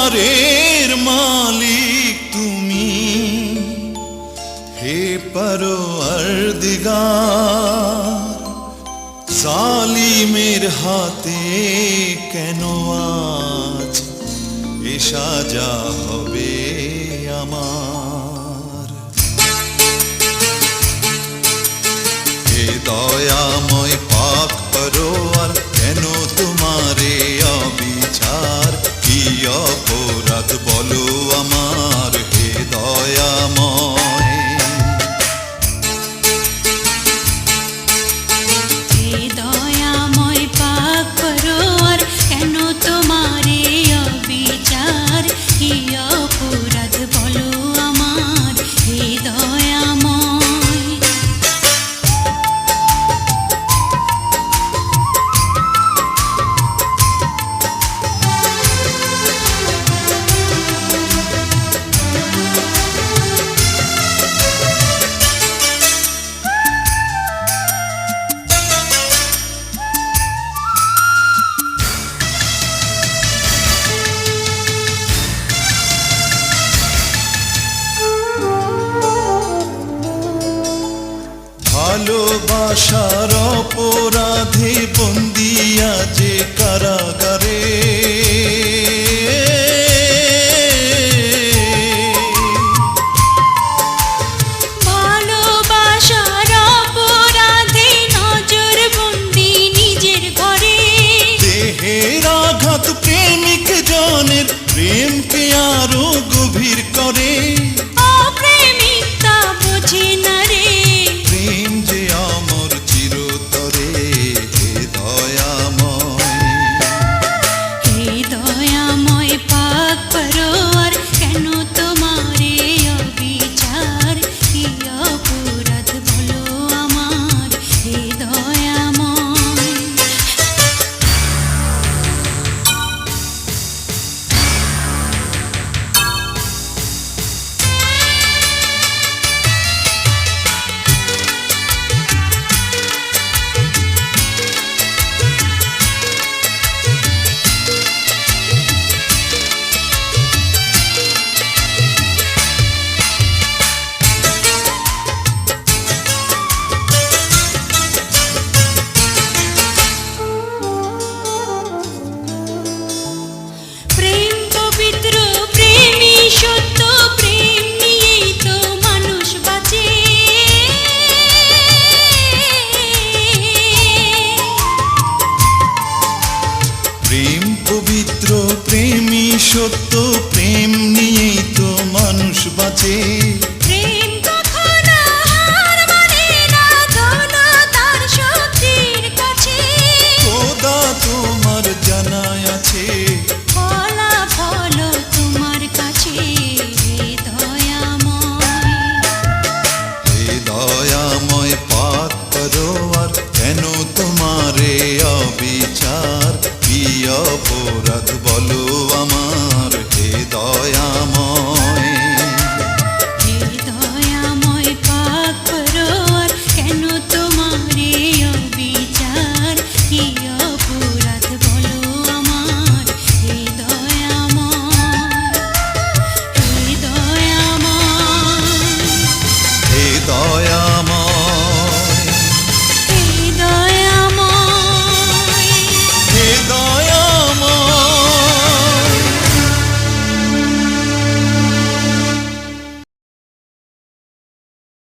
দরবারের মালিক তুমি, হে পরওয়ারদিগার। জালিমের হাতে কেন আজ এ সাজা হবে আমার? হে দয়াময় পাক পরওয়ার, কেন তোমারে অবিচার? কি অপরাধ বলো আমার, হে দয়াময়। হে দয়াময় পাক পরওয়ার, কেন তোমারে অবিচার? কি অপরাধ বলো আমার, হে দয়াময়। ভালোবাসার অপরাধে বন্দিয়া যে কারাগারে, ভালোবাসার অপরাধে নজরবন্দি নিজের ঘরে। দেহের আঘাত প্রেমিক জনের প্রেমকে আরো গভীর করে। অপ্রেমিকতা বোঝে না রে, প্রেম যে অমর চিরতরে, হে দয়াময়। হে দয়াময় পাক পরওয়ার, কেন তোমারে অবিচার? কি অপরাধ বলো আমার, হে দয়াময়। প্রেম পবিত্র, প্রেমই সত্য, প্রেম নিয়েই তো মানুষ বাঁচে। প্রেম পবিত্র, প্রেমই সত্য,